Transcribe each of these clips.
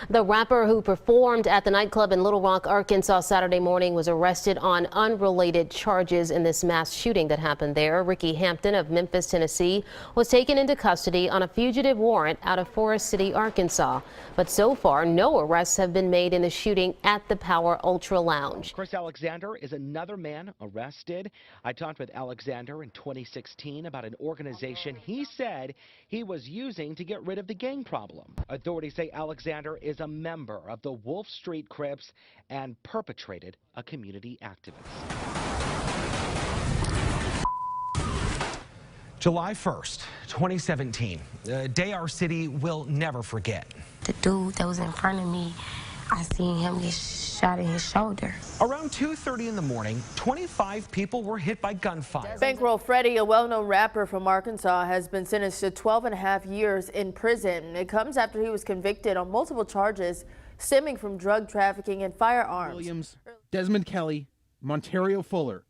The rapper who performed at the nightclub in Little Rock, Arkansas Saturday morning was arrested on unrelated charges in this mass shooting that happened there. Ricky Hampton of Memphis, Tennessee was taken into custody on a fugitive warrant out of Forest City, Arkansas. But so far, no arrests have been made in the shooting at the Power Ultra Lounge. Chris Alexander is another man arrested. I talked with Alexander in 2016 about an organization he said he was using to get rid of the gang problem. Authorities say Alexander is a member of the Wolf Street Crips and perpetrated a community activist. July 1st, 2017, a day our city will never forget. The dude that was in front of me, I seen him get shot in his shoulder. Around 2:30 in the morning, 25 people were hit by gunfire. Bankroll Freddy, a well-known rapper from Arkansas, has been sentenced to 12.5 years in prison. It comes after he was convicted on multiple charges stemming from drug trafficking and firearms. Williams, Desmond Kelly, Montario Fuller,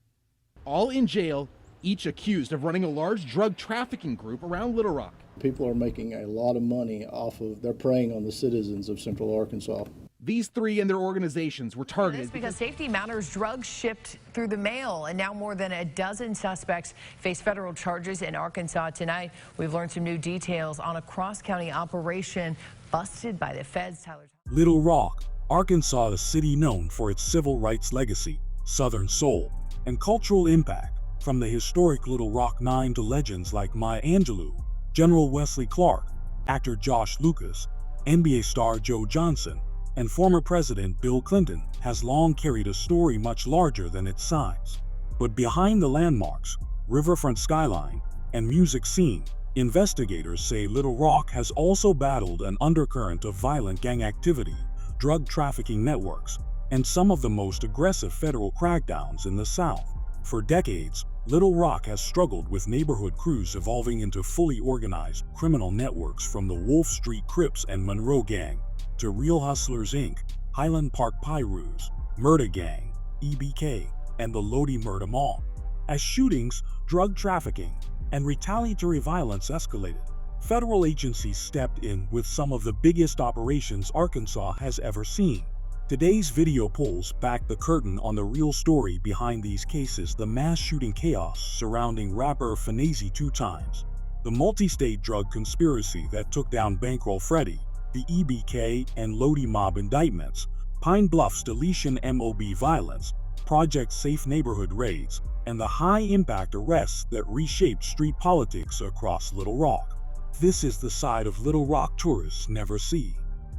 all in jail, each accused of running a large drug trafficking group around Little Rock. People are making a lot of money off of, they're preying on the citizens of Central Arkansas. These three and their organizations were targeted because safety matters. Drugs shipped through the mail, and now more than a dozen suspects face federal charges in Arkansas. Tonight, we've learned some new details on a cross-county operation busted by the feds. Little Rock, Arkansas, a city known for its civil rights legacy, Southern soul, and cultural impact. From the historic Little Rock Nine to legends like Maya Angelou, General Wesley Clark, actor Josh Lucas, NBA star Joe Johnson, and former President Bill Clinton has long carried a story much larger than its size. But behind the landmarks, riverfront skyline, and music scene, investigators say Little Rock has also battled an undercurrent of violent gang activity, drug trafficking networks, and some of the most aggressive federal crackdowns in the South. For decades, Little Rock has struggled with neighborhood crews evolving into fully organized criminal networks, from the Wolf Street Crips and Monroe Gang to Real Hustlers Inc., Highland Park Pyrus, Murder Gang, EBK, and the Lodi Murder Mall. As shootings, drug trafficking, and retaliatory violence escalated, federal agencies stepped in with some of the biggest operations Arkansas has ever seen. Today's video pulls back the curtain on the real story behind these cases: the mass shooting chaos surrounding rapper Finley 2 times, the multi-state drug conspiracy that took down Bankroll Freddy, the EBK and Lodi mob indictments, Pine Bluff's deletion MOB violence, Project Safe neighborhood raids, and the high-impact arrests that reshaped street politics across Little Rock. This is the side of Little Rock tourists never see,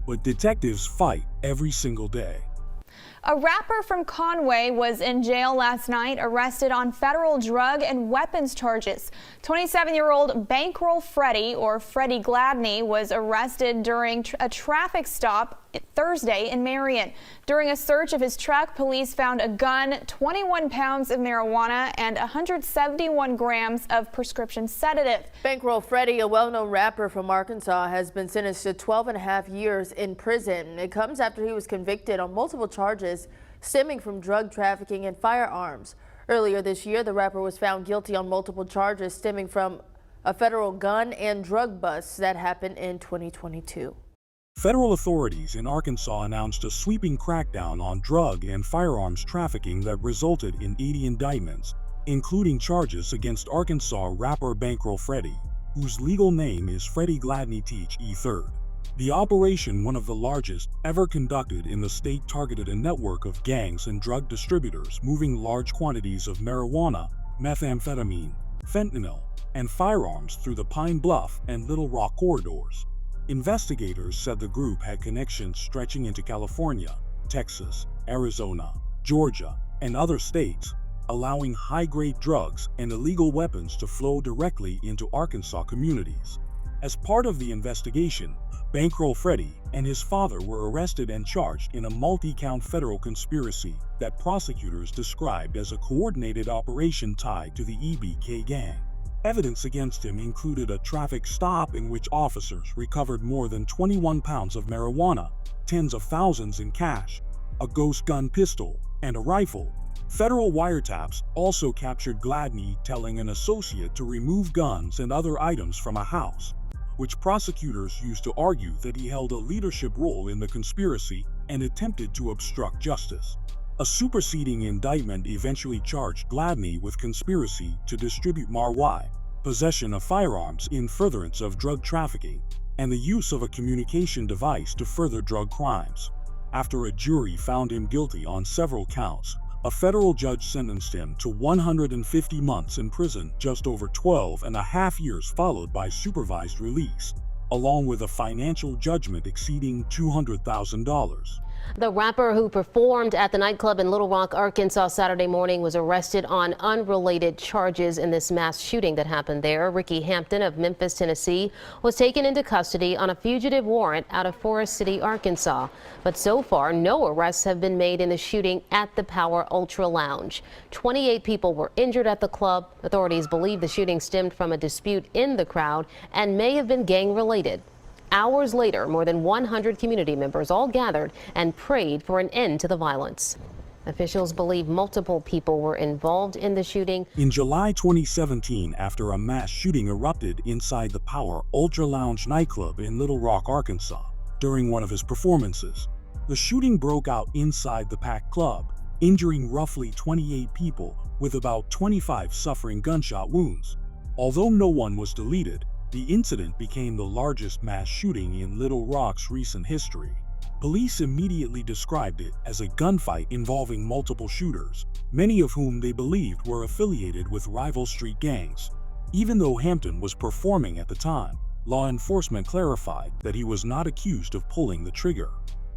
but detectives fight every single day. A rapper from Conway was in jail last night, arrested on federal drug and weapons charges. 27-year-old Bankroll Freddy, or Freddie Gladney, was arrested during a traffic stop Thursday in Marion. During a search of his truck, police found a gun, 21 pounds of marijuana, and 171 grams of prescription sedative. Bankroll Freddy, a well-known rapper from Arkansas, has been sentenced to 12.5 years in prison. It comes after he was convicted on multiple charges stemming from drug trafficking and firearms. Earlier this year, the rapper was found guilty on multiple charges stemming from a federal gun and drug bust that happened in 2022. Federal authorities in Arkansas announced a sweeping crackdown on drug and firearms trafficking that resulted in 80 indictments, including charges against Arkansas rapper Bankroll Freddy, whose legal name is Freddie Gladney Teach III. The operation, one of the largest ever conducted in the state, targeted a network of gangs and drug distributors moving large quantities of marijuana, methamphetamine, fentanyl, and firearms through the Pine Bluff and Little Rock corridors. Investigators said the group had connections stretching into California, Texas, Arizona, Georgia, and other states, allowing high-grade drugs and illegal weapons to flow directly into Arkansas communities. As part of the investigation, Bankroll Freddy and his father were arrested and charged in a multi-count federal conspiracy that prosecutors described as a coordinated operation tied to the EBK gang. Evidence against him included a traffic stop in which officers recovered more than 21 pounds of marijuana, tens of thousands in cash, a ghost gun pistol, and a rifle. Federal wiretaps also captured Gladney telling an associate to remove guns and other items from a house. which prosecutors used to argue that he held a leadership role in the conspiracy and attempted to obstruct justice. A superseding indictment eventually charged Gladney with conspiracy to distribute marijuana, possession of firearms in furtherance of drug trafficking, and the use of a communication device to further drug crimes. After a jury found him guilty on several counts, a federal judge sentenced him to 150 months in prison, just over 12.5 years, followed by supervised release, along with a financial judgment exceeding $200,000. The rapper who performed at the nightclub in Little Rock, Arkansas Saturday morning was arrested on unrelated charges in this mass shooting that happened there. Ricky Hampton of Memphis, Tennessee, was taken into custody on a fugitive warrant out of Forest City, Arkansas. But so far, no arrests have been made in the shooting at the Power Ultra Lounge. 28 people were injured at the club. Authorities believe the shooting stemmed from a dispute in the crowd and may have been gang-related. Hours later, more than 100 community members all gathered and prayed for an end to the violence. Officials believe multiple people were involved in the shooting. In July 2017, after a mass shooting erupted inside the Power Ultra Lounge nightclub in Little Rock, Arkansas, during one of his performances, the shooting broke out inside the packed club, injuring roughly 28 people, with about 25 suffering gunshot wounds. Although no one was deleted, the incident became the largest mass shooting in Little Rock's recent history. Police immediately described it as a gunfight involving multiple shooters, many of whom they believed were affiliated with rival street gangs. Even though Hampton was performing at the time, law enforcement clarified that he was not accused of pulling the trigger.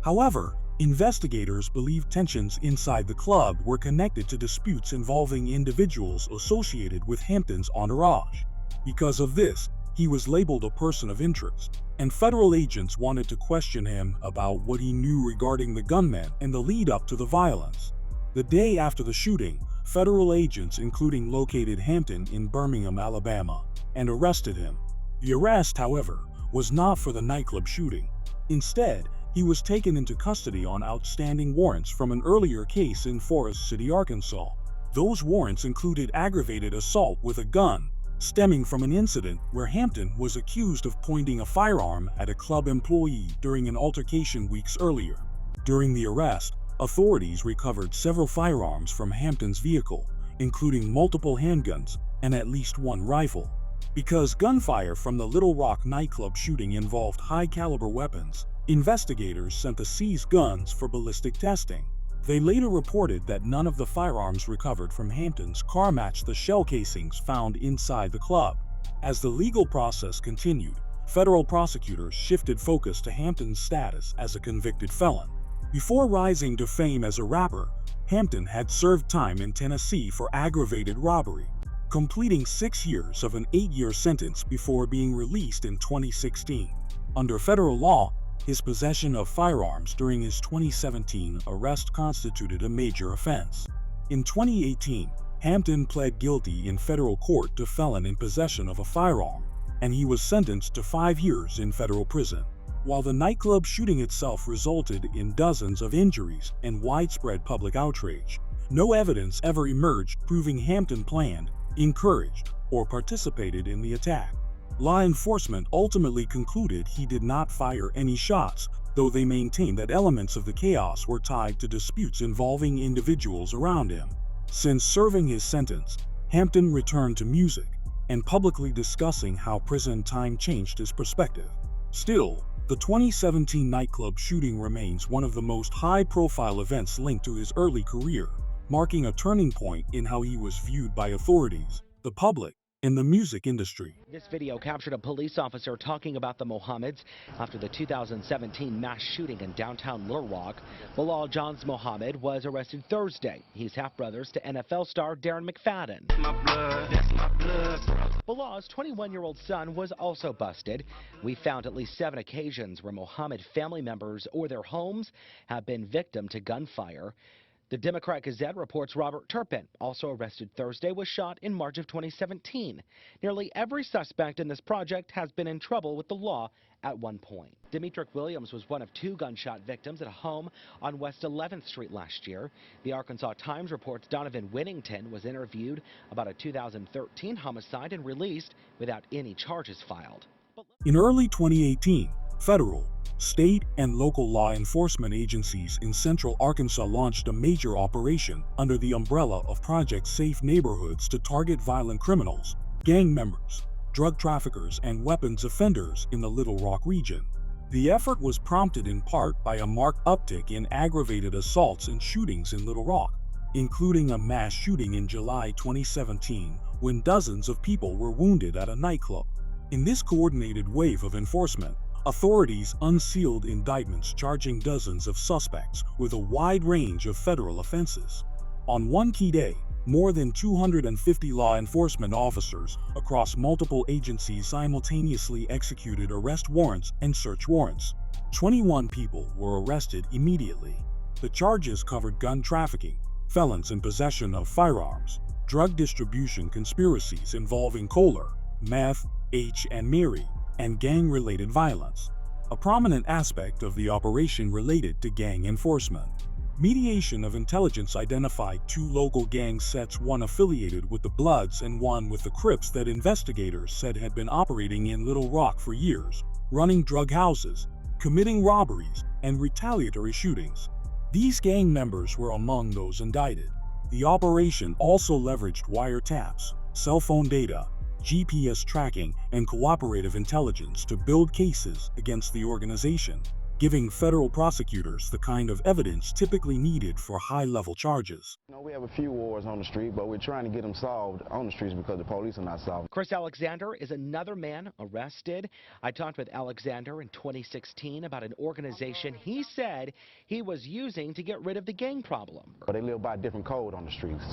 However, investigators believe tensions inside the club were connected to disputes involving individuals associated with Hampton's entourage. Because of this, he was labeled a person of interest, and federal agents wanted to question him about what he knew regarding the gunman and the lead up to the violence. The day after the shooting, federal agents, including located Hampton in Birmingham, Alabama, and arrested him. The arrest, however, was not for the nightclub shooting. Instead, he was taken into custody on outstanding warrants from an earlier case in Forest City, Arkansas. Those warrants included aggravated assault with a gun, stemming from an incident where Hampton was accused of pointing a firearm at a club employee during an altercation weeks earlier. During the arrest, authorities recovered several firearms from Hampton's vehicle, including multiple handguns and at least one rifle. Because gunfire from the Little Rock nightclub shooting involved high-caliber weapons, investigators sent the seized guns for ballistic testing. They later reported that none of the firearms recovered from Hampton's car matched the shell casings found inside the club. As the legal process continued, federal prosecutors shifted focus to Hampton's status as a convicted felon. Before rising to fame as a rapper, Hampton had served time in Tennessee for aggravated robbery, completing 6 years of an 8-year sentence before being released in 2016. Under federal law, his possession of firearms during his 2017 arrest constituted a major offense. In 2018, Hampton pled guilty in federal court to felon in possession of a firearm, and he was sentenced to 5 years in federal prison. While the nightclub shooting itself resulted in dozens of injuries and widespread public outrage, no evidence ever emerged proving Hampton planned, encouraged, or participated in the attack. Law enforcement ultimately concluded he did not fire any shots, though they maintained that elements of the chaos were tied to disputes involving individuals around him. Since serving his sentence, Hampton returned to music and publicly discussing how prison time changed his perspective. Still, the 2017 nightclub shooting remains one of the most high-profile events linked to his early career, marking a turning point in how he was viewed by authorities, the public, and the music industry. This video captured a police officer talking about the Mohammeds after the 2017 mass shooting in downtown Little Rock. Bilal Johns Mohammed was arrested Thursday. He's half-brothers to NFL star Darren McFadden. That's my blood. Bilal's 21-year-old son was also busted. We found at least 7 occasions where Mohammed family members or their homes have been victim to gunfire. The Democrat-Gazette reports Robert Turpin, also arrested Thursday, was shot in March of 2017. Nearly every suspect in this project has been in trouble with the law at one point. Demetric Williams was one of 2 gunshot victims at a home on West 11th Street last year. The Arkansas Times reports Donovan Winnington was interviewed about a 2013 homicide and released without any charges filed. In early 2018, federal, state, and local law enforcement agencies in central Arkansas launched a major operation under the umbrella of Project Safe Neighborhoods to target violent criminals, gang members, drug traffickers, and weapons offenders in the Little Rock region. The effort was prompted in part by a marked uptick in aggravated assaults and shootings in Little Rock, including a mass shooting in July 2017 when dozens of people were wounded at a nightclub. In this coordinated wave of enforcement, authorities unsealed indictments charging dozens of suspects with a wide range of federal offenses. On one key day, more than 250 law enforcement officers across multiple agencies simultaneously executed arrest warrants and search warrants. 21 people were arrested immediately. The charges covered gun trafficking, felons in possession of firearms, drug distribution conspiracies involving Kohler, meth, H, and Mary, and gang-related violence. A prominent aspect of the operation related to gang enforcement. Mediation of intelligence identified 2 local gang sets, one affiliated with the Bloods and one with the Crips, that investigators said had been operating in Little Rock for years, running drug houses, committing robberies, and retaliatory shootings. These gang members were among those indicted. The operation also leveraged wiretaps, cell phone data, GPS tracking, and cooperative intelligence to build cases against the organization, giving federal prosecutors the kind of evidence typically needed for high-level charges. We have a few wars on the street, but we're trying to get them solved on the streets because the police are not solving. Chris Alexander is another man arrested. I talked with Alexander in 2016 about an organization he said he was using to get rid of the gang problem. But they live by a different code on the streets.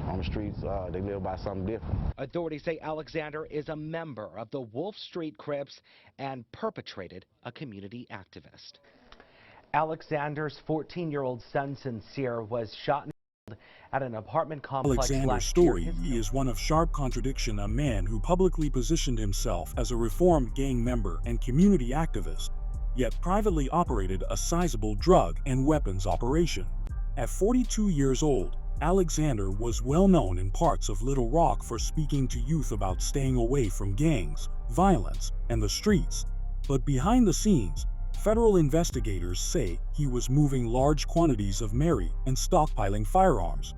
On the streets, they live by something different. Authorities say Alexander is a member of the Wolf Street Crips and perpetrated a community activist. Alexander's 14-year-old son, Sincere, was shot and killed at an apartment complex Alexander's last year. story is one of sharp contradiction. A man who publicly positioned himself as a reformed gang member and community activist, yet privately operated a sizable drug and weapons operation. At 42 years old, Alexander was well known in parts of Little Rock for speaking to youth about staying away from gangs, violence, and the streets. But behind the scenes, federal investigators say he was moving large quantities of Mary and stockpiling firearms,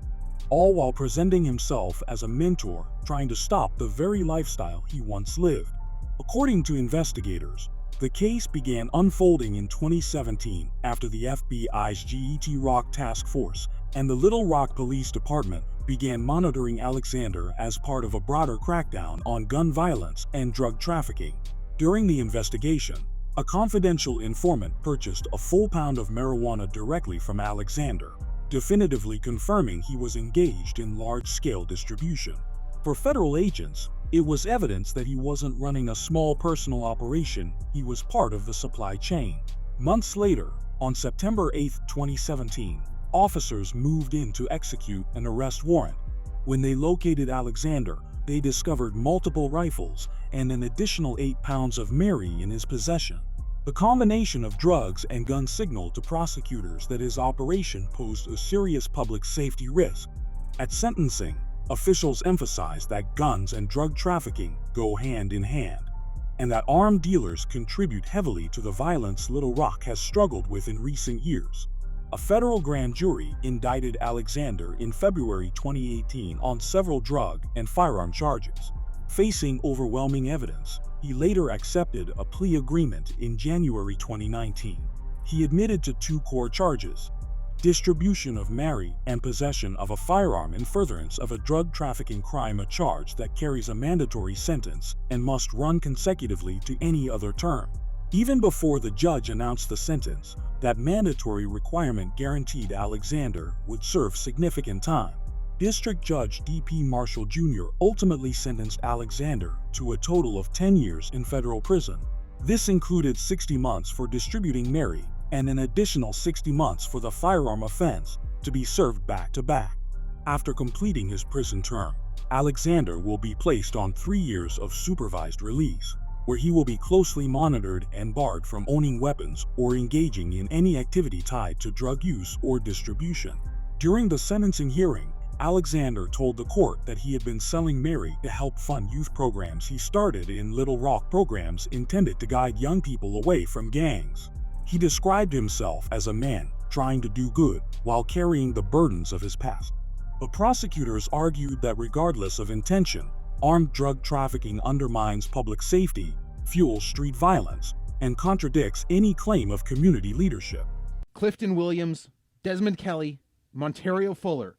all while presenting himself as a mentor trying to stop the very lifestyle he once lived. According to investigators, the case began unfolding in 2017 after the FBI's GET Rock Task Force and the Little Rock Police Department began monitoring Alexander as part of a broader crackdown on gun violence and drug trafficking. During the investigation, a confidential informant purchased a full pound of marijuana directly from Alexander, definitively confirming he was engaged in large-scale distribution. For federal agents, it was evidence that he wasn't running a small personal operation, he was part of the supply chain. Months later, on September 8, 2017, officers moved in to execute an arrest warrant. When they located Alexander, they discovered multiple rifles and an additional 8 pounds of Mary in his possession. The combination of drugs and guns signaled to prosecutors that his operation posed a serious public safety risk. At sentencing, officials emphasized that guns and drug trafficking go hand in hand, and that armed dealers contribute heavily to the violence Little Rock has struggled with in recent years. A federal grand jury indicted Alexander in February 2018 on several drug and firearm charges. Facing overwhelming evidence, he later accepted a plea agreement in January 2019. He admitted to 2 core charges: distribution of Mary and possession of a firearm in furtherance of a drug trafficking crime, a charge that carries a mandatory sentence and must run consecutively to any other term. Even before the judge announced the sentence, that mandatory requirement guaranteed Alexander would serve significant time. District Judge D.P. Marshall Jr. ultimately sentenced Alexander to a total of 10 years in federal prison. This included 60 months for distributing Mary and an additional 60 months for the firearm offense, to be served back-to-back. After completing his prison term, Alexander will be placed on 3 years of supervised release, where he will be closely monitored and barred from owning weapons or engaging in any activity tied to drug use or distribution. During the sentencing hearing, Alexander told the court that he had been selling Mary to help fund youth programs he started in Little Rock, programs intended to guide young people away from gangs. He described himself as a man trying to do good while carrying the burdens of his past. But prosecutors argued that regardless of intention, armed drug trafficking undermines public safety, fuels street violence, and contradicts any claim of community leadership. Clifton Williams, Desmond Kelly, Montario Fuller,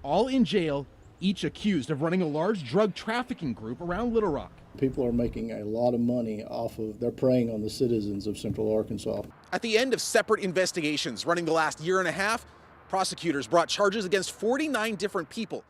all in jail, each accused of running a large drug trafficking group around Little Rock. People are making a lot of money off of, they're preying on the citizens of Central Arkansas. At the end of separate investigations running the last year and a half, prosecutors brought charges against 49 different people.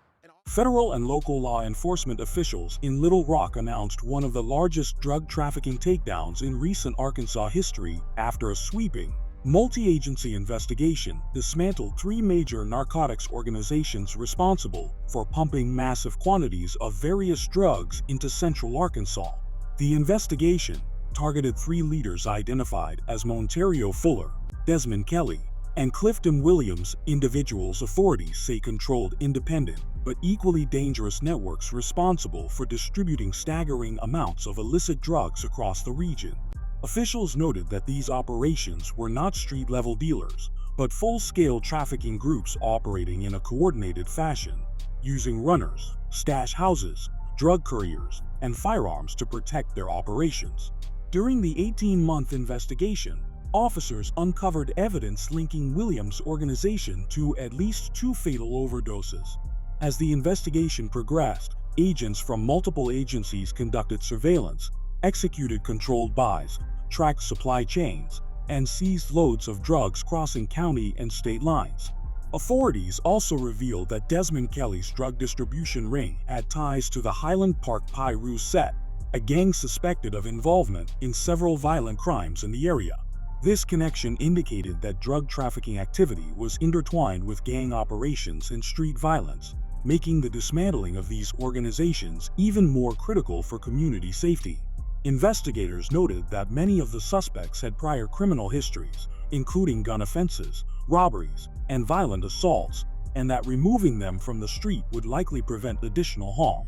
Federal and local law enforcement officials in Little Rock announced one of the largest drug trafficking takedowns in recent Arkansas history after a sweeping, multi-agency investigation dismantled 3 major narcotics organizations responsible for pumping massive quantities of various drugs into Central Arkansas. The investigation targeted 3 leaders identified as Montario Fuller, Desmond Kelly, and Clifton Williams, individuals authorities say controlled independent but equally dangerous networks responsible for distributing staggering amounts of illicit drugs across the region. Officials noted that these operations were not street-level dealers, but full-scale trafficking groups operating in a coordinated fashion, using runners, stash houses, drug couriers, and firearms to protect their operations. During the 18-month investigation, officers uncovered evidence linking Williams' organization to at least 2 fatal overdoses. As the investigation progressed, agents from multiple agencies conducted surveillance, executed controlled buys, tracked supply chains, and seized loads of drugs crossing county and state lines. Authorities also revealed that Desmond Kelly's drug distribution ring had ties to the Highland Park Pyru set, a gang suspected of involvement in several violent crimes in the area. This connection indicated that drug trafficking activity was intertwined with gang operations and street violence, making the dismantling of these organizations even more critical for community safety. Investigators noted that many of the suspects had prior criminal histories, including gun offenses, robberies, and violent assaults, and that removing them from the street would likely prevent additional harm.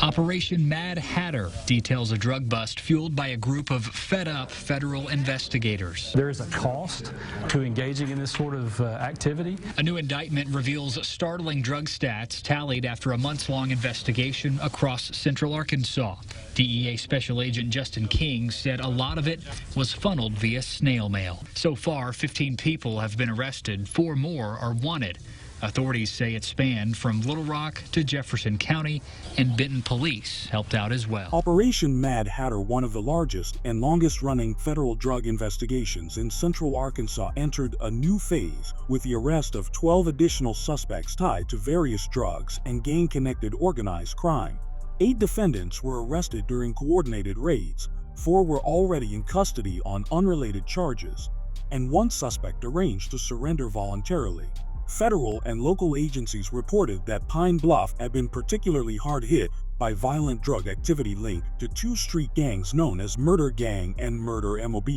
Operation Mad Hatter details a drug bust fueled by a group of fed-up federal investigators. There is a cost to engaging in this sort of activity. A new indictment reveals startling drug stats tallied after a months-long investigation across Central Arkansas. DEA Special Agent Justin King said a lot of it was funneled via snail mail. So far, 15 people have been arrested, 4 more are wanted. Authorities say it spanned from Little Rock to Jefferson County, and Benton Police helped out as well. Operation Mad Hatter, one of the largest and longest-running federal drug investigations in Central Arkansas, entered a new phase with the arrest of 12 additional suspects tied to various drugs and gang-connected organized crime. 8 defendants were arrested during coordinated raids, 4 were already in custody on unrelated charges, and 1 suspect arranged to surrender voluntarily. Federal and local agencies reported that Pine Bluff had been particularly hard hit by violent drug activity linked to 2 street gangs known as Murder Gang and Murder MOB,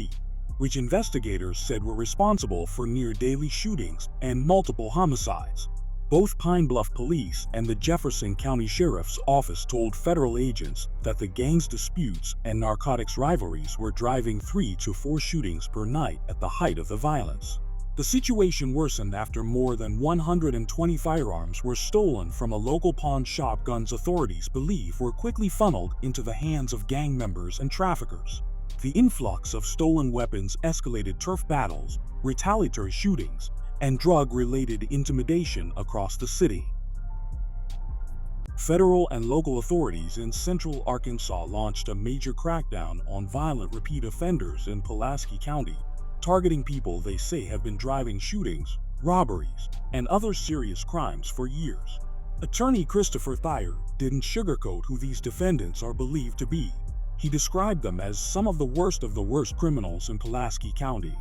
which investigators said were responsible for near-daily shootings and multiple homicides. Both Pine Bluff Police and the Jefferson County Sheriff's Office told federal agents that the gangs' disputes and narcotics rivalries were driving 3 to 4 shootings per night at the height of the violence. The situation worsened after more than 120 firearms were stolen from a local pawn shop guns authorities believe were quickly funneled into the hands of gang members and traffickers. The influx of stolen weapons escalated turf battles, retaliatory shootings, and drug-related intimidation across the city. Federal and local authorities in Central Arkansas launched a major crackdown on violent repeat offenders in Pulaski County, targeting people they say have been driving shootings, robberies, and other serious crimes for years. Attorney Christopher Thayer didn't sugarcoat who these defendants are believed to be. He described them as some of the worst criminals in Pulaski County,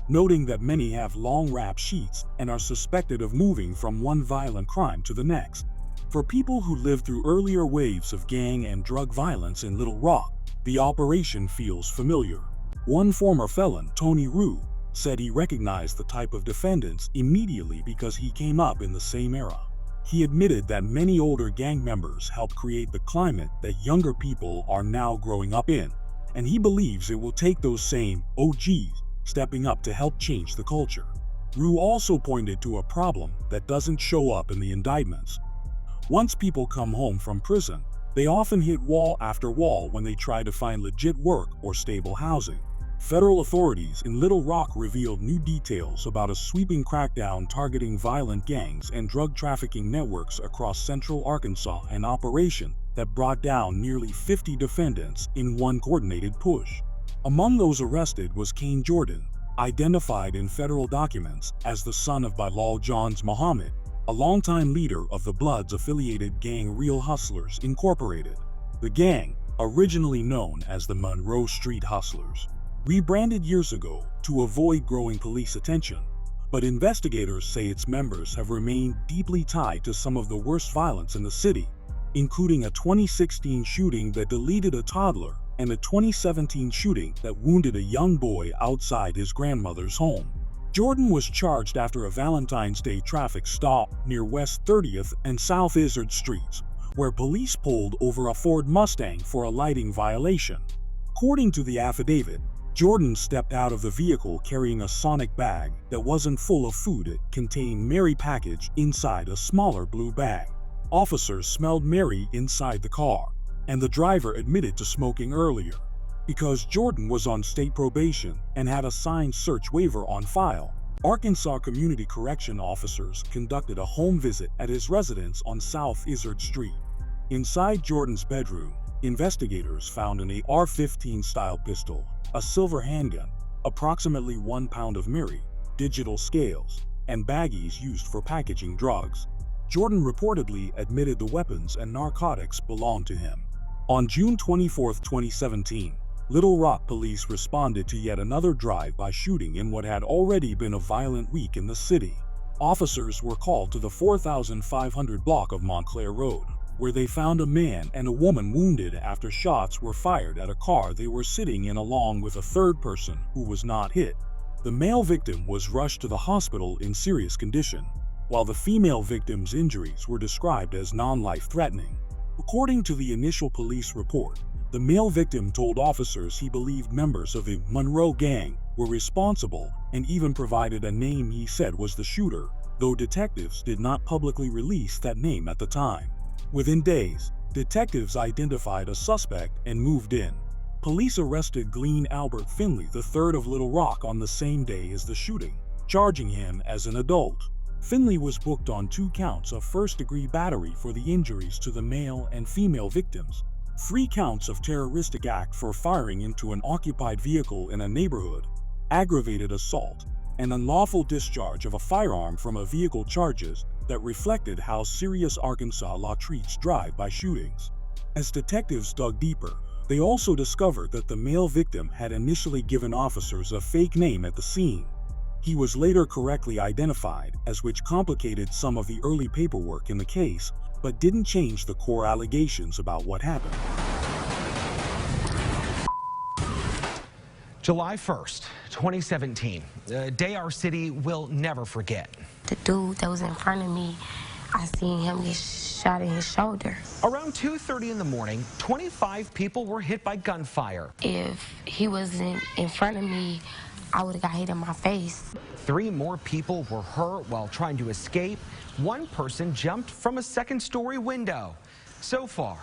noting that many have long rap sheets and are suspected of moving from one violent crime to the next. For people who lived through earlier waves of gang and drug violence in Little Rock, the operation feels familiar. One former felon, Tony Rue, said he recognized the type of defendants immediately because he came up in the same era. He admitted that many older gang members helped create the climate that younger people are now growing up in, and he believes it will take those same OGs stepping up to help change the culture. Rue also pointed to a problem that doesn't show up in the indictments. Once people come home from prison, they often hit wall after wall when they try to find legit work or stable housing. Federal authorities in Little Rock revealed new details about a sweeping crackdown targeting violent gangs and drug trafficking networks across central Arkansas, an operation that brought down nearly 50 defendants in one coordinated push. Among those arrested was Kane Jordan, identified in federal documents as the son of Bilal Johns Muhammad, a longtime leader of the Bloods-affiliated gang Real Hustlers Incorporated. The gang, originally known as the Monroe Street Hustlers, rebranded years ago to avoid growing police attention, but investigators say its members have remained deeply tied to some of the worst violence in the city, including a 2016 shooting that deleted a toddler and a 2017 shooting that wounded a young boy outside his grandmother's home. Jordan was charged after a Valentine's Day traffic stop near West 30th and South Izzard Streets, where police pulled over a Ford Mustang for a lighting violation. According to the affidavit, Jordan stepped out of the vehicle carrying a Sonic bag that wasn't full of food. It contained Mary package inside a smaller blue bag. Officers smelled Mary inside the car, and the driver admitted to smoking earlier. Because Jordan was on state probation and had a signed search waiver on file, Arkansas Community Correction officers conducted a home visit at his residence on South Izzard Street. Inside Jordan's bedroom, investigators found an AR-15 style pistol, a silver handgun, approximately 1 pound of Mary, digital scales, and baggies used for packaging drugs. Jordan reportedly admitted the weapons and narcotics belonged to him. On June 24, 2017, Little Rock police responded to yet another drive-by shooting in what had already been a violent week in the city. Officers were called to the 4500 block of Montclair Road, where they found a man and a woman wounded after shots were fired at a car they were sitting in along with a third person who was not hit. The male victim was rushed to the hospital in serious condition, while the female victim's injuries were described as non-life-threatening. According to the initial police report, the male victim told officers he believed members of the Monroe gang were responsible and even provided a name he said was the shooter, though detectives did not publicly release that name at the time. Within days, detectives identified a suspect and moved in. Police arrested Glenn Albert Finley III of Little Rock on the same day as the shooting, charging him as an adult. Finley was booked on 2 counts of first-degree battery for the injuries to the male and female victims, 3 counts of terroristic act for firing into an occupied vehicle in a neighborhood, aggravated assault, and unlawful discharge of a firearm from a vehicle charges that reflected how serious Arkansas law treats drive-by shootings. As detectives dug deeper, they also discovered that the male victim had initially given officers a fake name at the scene. He was later correctly identified, as which complicated some of the early paperwork in the case, but didn't change the core allegations about what happened. July 1st, 2017, a day our city will never forget. The dude that was in front of me, I seen him get shot in his shoulder. Around 2:30 in the morning, 25 people were hit by gunfire. If he wasn't in front of me, I would have got hit in my face. 3 more people were hurt while trying to escape. 1 person jumped from a second-story window. So far,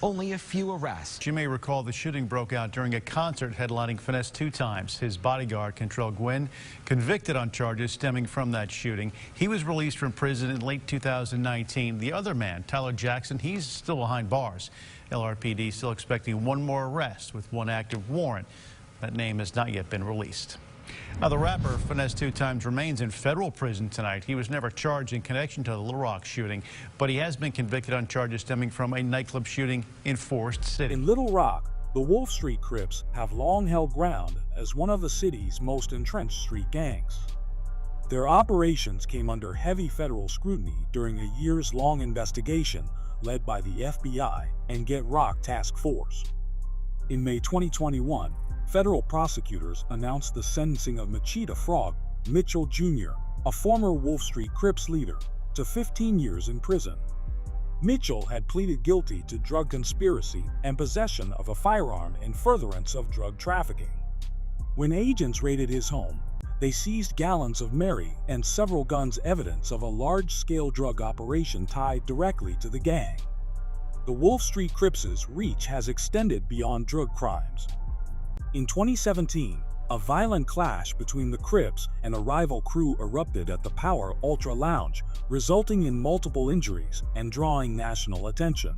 only a few arrests. You may recall the shooting broke out during a concert headlining Finesse 2 times. His bodyguard, Contrell Gwynn, convicted on charges stemming from that shooting. He was released from prison in late 2019. The other man, Tyler Jackson, he's still behind bars. LRPD still expecting 1 more arrest with 1 active warrant. That name has not yet been released. Now, the rapper Finesse 2 times remains in federal prison tonight. He was never charged in connection to the Little Rock shooting, but he has been convicted on charges stemming from a nightclub shooting in Forest City. In Little Rock, the Wolf Street Crips have long held ground as one of the city's most entrenched street gangs. Their operations came under heavy federal scrutiny during a years-long investigation led by the FBI and Get Rock Task Force. In May 2021, federal prosecutors announced the sentencing of Machida Frog Mitchell Jr., a former Wolf Street Crips leader, to to 15 years in prison. Mitchell had pleaded guilty to drug conspiracy and possession of a firearm in furtherance of drug trafficking. When agents raided his home, they seized gallons of Mary and several guns, evidence of a large-scale drug operation tied directly to the gang. The Wolf Street Crips' reach has extended beyond drug crimes. In 2017, a violent clash between the Crips and a rival crew erupted at the Power Ultra Lounge, resulting in multiple injuries and drawing national attention.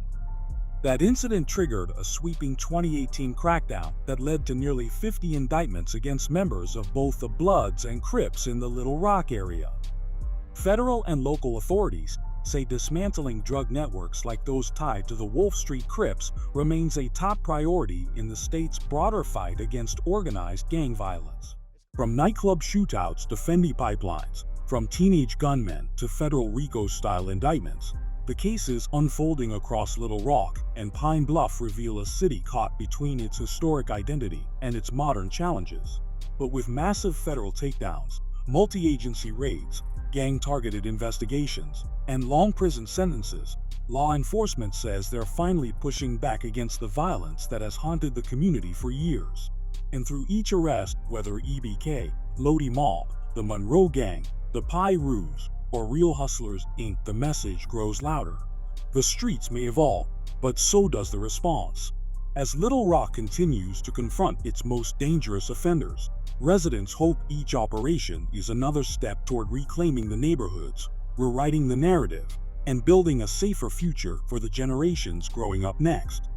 That incident triggered a sweeping 2018 crackdown that led to nearly 50 indictments against members of both the Bloods and Crips in the Little Rock area. Federal and local authorities say dismantling drug networks like those tied to the Wolf Street Crips remains a top priority in the state's broader fight against organized gang violence. From nightclub shootouts to Finley pipelines, from teenage gunmen to federal RICO-style indictments, the cases unfolding across Little Rock and Pine Bluff reveal a city caught between its historic identity and its modern challenges. But with massive federal takedowns, multi-agency raids, gang-targeted investigations, and long prison sentences, law enforcement says they're finally pushing back against the violence that has haunted the community for years. And through each arrest, whether EBK, Lodi Mob, the Monroe Gang, the Pi Rouge, or Real Hustlers Inc., the message grows louder. The streets may evolve, but so does the response. As Little Rock continues to confront its most dangerous offenders, residents hope each operation is another step toward reclaiming the neighborhoods, rewriting the narrative, and building a safer future for the generations growing up next.